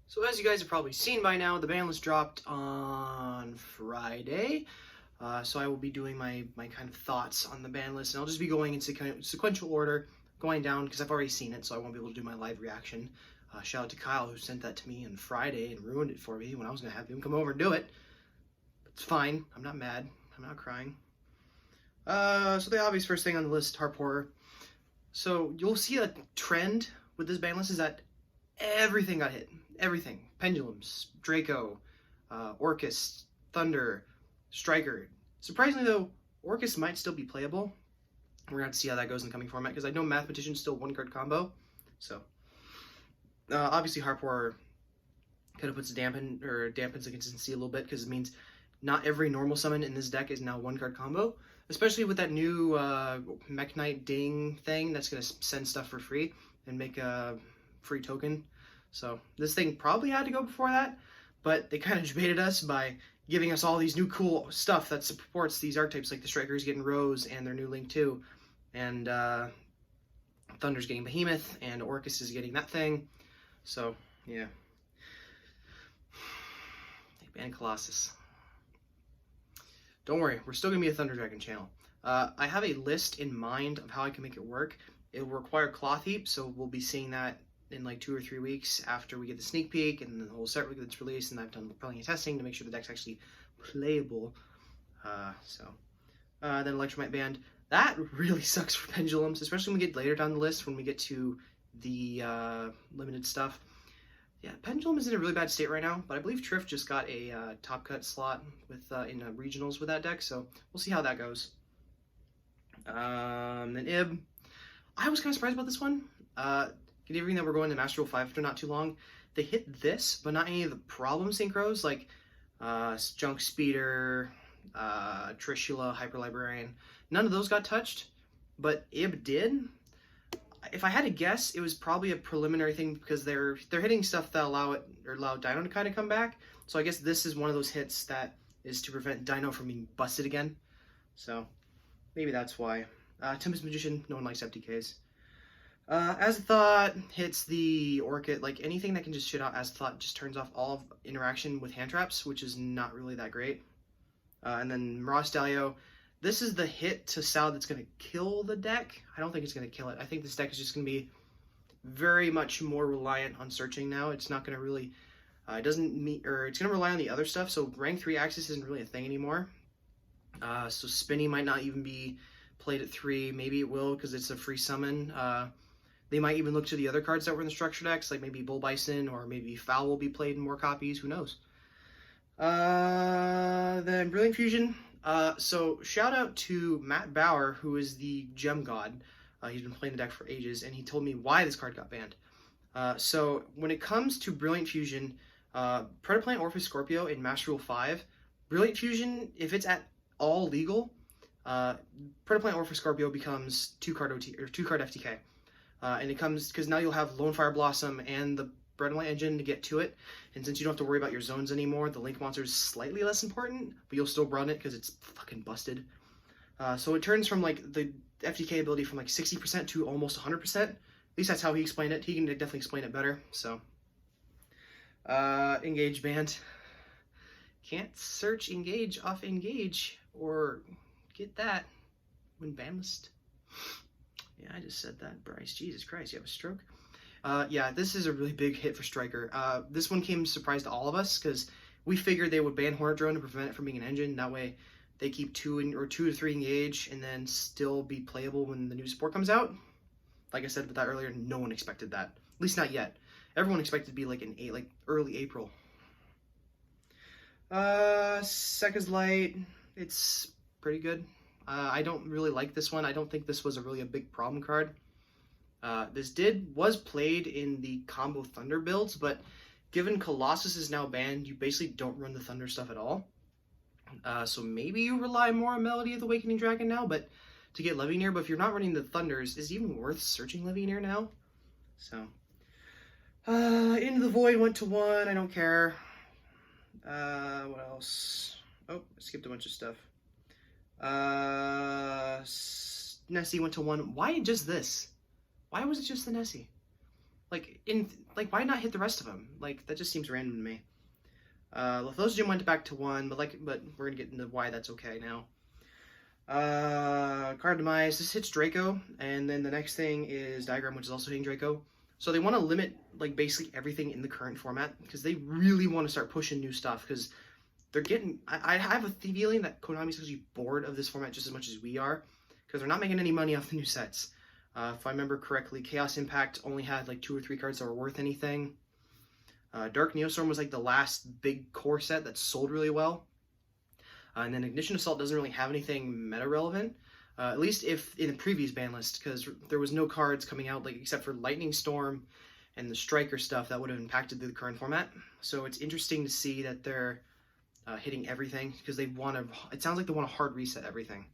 So as you guys have probably seen by now, the ban list dropped on Friday. So I will be doing my kind of thoughts on the ban list, and I'll just be going in sequential order, going down because I've already seen it, so I won't be able to do my live reaction. Shout out to Kyle who sent that to me on Friday and ruined it for me when I was going to have him come over and do it. It's fine. I'm not mad. I'm not crying. So the obvious first thing on the list, Harp Horror. So you'll see a trend with this ban list is that everything got hit. Everything. Pendulums, Draco, Orcus, Thunder, Striker. Surprisingly though, Orcus might still be playable. We're going to have to see how that goes in the coming format, because I know Mathematician's still one card combo. So, obviously Harp Horror kind of puts dampens the consistency a little bit, because it means not every normal summon in this deck is now one card combo. Especially with that new Mech Knight Ding thing that's going to send stuff for free and make a free token. So this thing probably had to go before that, but they kind of debated us by giving us all these new cool stuff that supports these archetypes, like the Strikers getting Rose and their new Link 2, and Thunder's getting Behemoth, and Orcus is getting that thing. So, yeah. They banned Colossus. Don't worry, we're still going to be a Thunder Dragon channel. I have a list in mind of how I can make it work. It will require Cloth Heap, so we'll be seeing that in like 2 or 3 weeks after we get the sneak peek and the whole set gets released, and I've done plenty of testing to make sure the deck's actually playable. Then Electromite Band. That really sucks for Pendulums, especially when we get later down the list, when we get to the limited stuff. Yeah, Pendulum is in a really bad state right now, but I believe Triff just got a top cut slot with in regionals with that deck, so we'll see how that goes. Then Ib. I was kind of surprised about this one. Considering that we're going to Master Duel 5 after not too long, they hit this, but not any of the problem synchros, like Junk Speeder, Trishula, Hyper Librarian. None of those got touched, but Ib did. If I had to guess, it was probably a preliminary thing because they're hitting stuff that allow Dino to kind of come back. So I guess this is one of those hits that is to prevent Dino from being busted again. So maybe that's why. Tempest Magician, no one likes FTKs. As Thought hits the Orchid, like anything that can just shit out As Thought just turns off all of interaction with hand traps, which is not really that great. And then Mirage Stalio. This is the hit to Sal that's going to kill the deck. I don't think it's going to kill it. I think this deck is just going to be very much more reliant on searching now. It's not going to really, it's going to rely on the other stuff. So rank 3 Axis isn't really a thing anymore. So Spinny might not even be played at 3. Maybe it will because it's a free summon. They might even look to the other cards that were in the structure decks, like maybe Bull Bison or maybe Foul will be played in more copies. Who knows? Then Brilliant Fusion. So shout out to Matt Bauer, who is the Gem God. He's been playing the deck for ages, and he told me why this card got banned. So when it comes to Brilliant Fusion, Predaplant Orpheus Scorpio in Master Duel 5, Brilliant Fusion, if it's at all legal, Predaplant Orpheus Scorpio becomes 2-card FTK. And it comes because now you'll have Lone Fire Blossom and the Bread and Light engine to get to it, and since you don't have to worry about your zones anymore, the Link monster is slightly less important, but you'll still run it because it's fucking busted. So it turns from like the FTK ability from like 60% to almost 100%. At least that's how he explained it. He can definitely explain it better. So Engage Band. Can't search Engage off Engage or get that when ban list. Yeah, I just said that, Bryce. Jesus Christ, you have a stroke? Yeah, this is a really big hit for Striker. This one came as a surprise to all of us because we figured they would ban Hornet Drone to prevent it from being an engine. That way they keep 2 to 3 engage and then still be playable when the new support comes out. Like I said with that earlier, no one expected that. At least not yet. Everyone expected to be like early April. Sekka's Light, it's pretty good. I don't really like this one. I don't think this was really a big problem card. This was played in the combo Thunder builds, but given Colossus is now banned, you basically don't run the Thunder stuff at all. So maybe you rely more on Melody of the Awakening Dragon now, but to get Levineer. But if you're not running the Thunders, is it even worth searching Levineer now? So, Into the Void went to 1. I don't care. What else? Oh, I skipped a bunch of stuff. Nessie went to 1. Why just this? Why was it just the Nessie? Like, why not hit the rest of them? Like, that just seems random to me. Lithosigem went back to 1, but we're gonna get into why that's okay now. Card Demise, this hits Draco, and then the next thing is Diagram, which is also hitting Draco. So they want to limit, like, basically everything in the current format, because they really want to start pushing new stuff, because they're getting... I have a feeling that Konami's actually bored of this format just as much as we are, because they're not making any money off the new sets. If I remember correctly, Chaos Impact only had, like, 2 or 3 cards that were worth anything. Dark Neostorm was, like, the last big core set that sold really well. And then Ignition Assault doesn't really have anything meta-relevant, at least if in the previous ban list, because there was no cards coming out, like, except for Lightning Storm and the Striker stuff that would have impacted the current format. So it's interesting to see that they're hitting everything, because they want to... It sounds like they want to hard reset everything.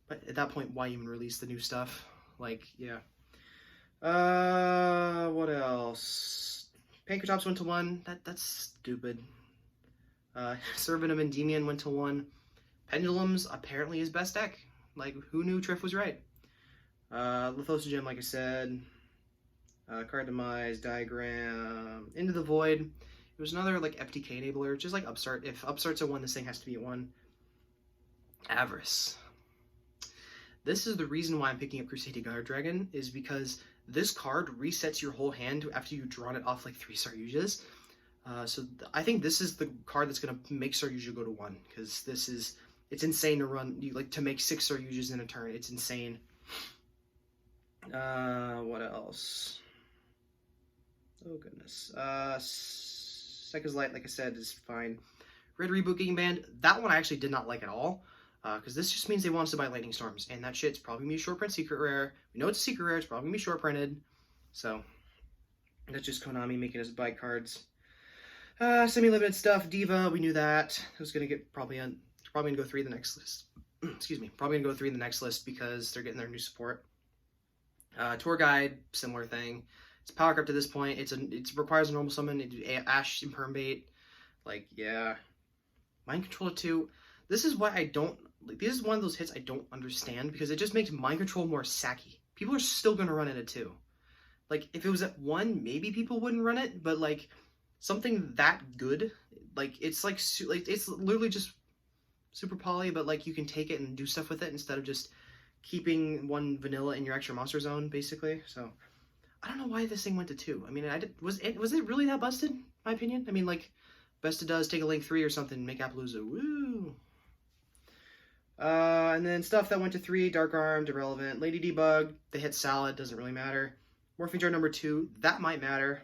But at that point, why even release the new stuff? Like, yeah. What else? Pankratops went to 1. That's stupid. Servenum and Endymion went to 1. Pendulum's apparently his best deck. Like, who knew Triff was right? Lithosigem, like I said. Card Demise, Diagram, Into the Void. It was another, like, FTK enabler, just like Upstart. If Upstart's a 1, this thing has to be a 1. Avarice. This is the reason why I'm picking up Crusading Guard Dragon, is because this card resets your whole hand after you've drawn it off, like, 3 Saryujas. So I think this is the card that's going to make Saryuja go to 1, because it's insane to run, to make 6 Saryujas in a turn. It's insane. What else? Oh, goodness. Sekka's Light, like I said, is fine. Red Reboot Game Band, that one I actually did not like at all, because this just means they want us to buy Lightning Storms, and that shit's probably going to be a short print secret rare. We know it's a secret rare, it's probably going to be short printed, so that's just Konami making us buy cards. Semi-limited stuff, Diva, we knew that. It was going to get probably going to go 3 in the next list. Excuse me, probably going to go 3 in the next list because they're getting their new support. Tour Guide, similar thing. It's power up to this point. It requires a normal summon. Ash Impermbait. Like, yeah. Mind Control 2. This is why I don't... Like, this is one of those hits I don't understand, because it just makes Mind Control more sacky. People are still going to run it at 2. Like, if it was at 1, maybe people wouldn't run it, but, like, something that good, like, it's it's literally just super poly, but, like, you can take it and do stuff with it instead of just keeping 1 vanilla in your extra monster zone, basically. So I don't know why this thing went to 2. I mean, was it really that busted, in my opinion? I mean, like, best it does, take a link 3 or something, make Appaloosa, woo! And then stuff that went to 3, Dark Armed, irrelevant. Lady Debug, they hit Salad, doesn't really matter. Morphing Jar number 2, that might matter.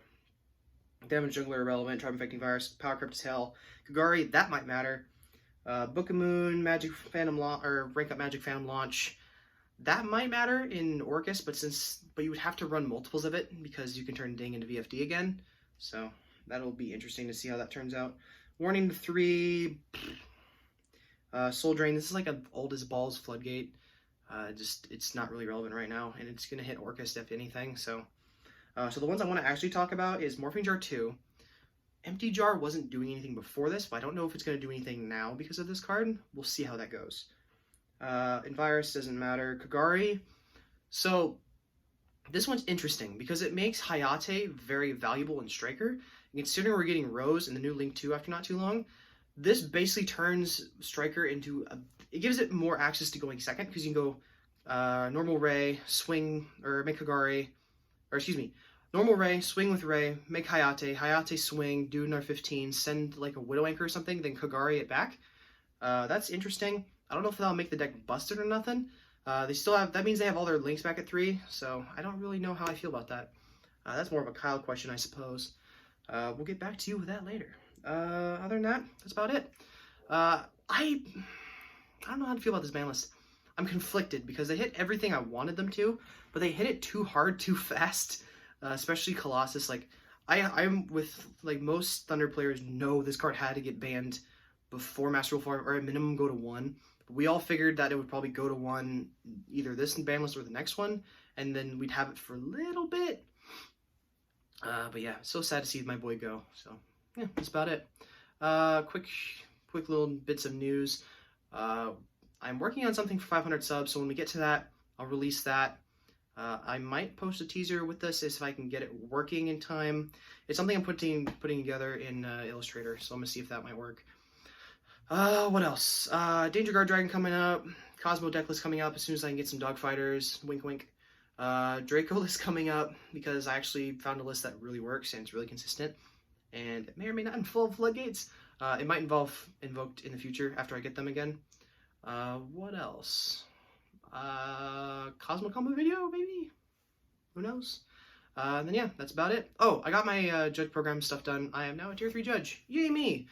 Damage Jungler, irrelevant. Tribe Infecting Virus, Power Crypt is hell. Kagari, that might matter. Book of Moon, Magic Phantom or Rank Up Magic Phantom launch, that might matter in Orcus, but you would have to run multiples of it because you can turn Ding into VFD again. So that'll be interesting to see how that turns out. Warning to 3, Soul Drain. This is like an old as balls Floodgate. It's not really relevant right now, and it's gonna hit Orcus if anything. So the ones I want to actually talk about is Morphing Jar 2. Empty Jar wasn't doing anything before this, but I don't know if it's going to do anything now because of this card. We'll see how that goes. Virus doesn't matter. Kagari. So this one's interesting because it makes Hayate very valuable in Striker. And considering we're getting Rose in the new Link 2 after not too long, this basically turns Striker into it gives it more access to going second, because you can go normal Ray, swing, or make Kagari, or excuse me, normal Ray, swing with Ray, make Hayate swing, do another 15, send like a Widow Anchor or something, then Kagari it back. That's interesting. I don't know if that'll make the deck busted or nothing. They still have, that means they have all their links back at 3, so I don't really know how I feel about that. That's more of a Kyle question, I suppose. We'll get back to you with that later. Other than that, that's about it. I don't know how to feel about this ban list. I'm conflicted because they hit everything I wanted them to, but they hit it too hard, too fast. Especially Colossus. Like, I'm with, like, most Thunder players know this card had to get banned before Master Rule 4, or at minimum go to 1. But we all figured that it would probably go to 1 either this ban list or the next one, and then we'd have it for a little bit. But yeah, so sad to see my boy go. So yeah, that's about it. Quick little bits of news. I'm working on something for 500 subs, so when we get to that, I'll release that. I might post a teaser with this if I can get it working in time. It's something I'm putting together in Illustrator, so I'm gonna see if that might work. What else? Danger Guard Dragon coming up. Cosmo Decklist coming up as soon as I can get some Dogfighters. Wink, wink. Draco list coming up because I actually found a list that really works and it's really consistent. And it may or may not involve Floodgates. It might involve Invoked in the future after I get them again. What else? Cosmo Combo video, maybe? Who knows? And then yeah, that's about it. Oh, I got my judge program stuff done. I am now a tier 3 judge. Yay me!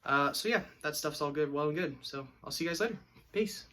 So yeah, that stuff's all good, well and good. So I'll see you guys later. Peace.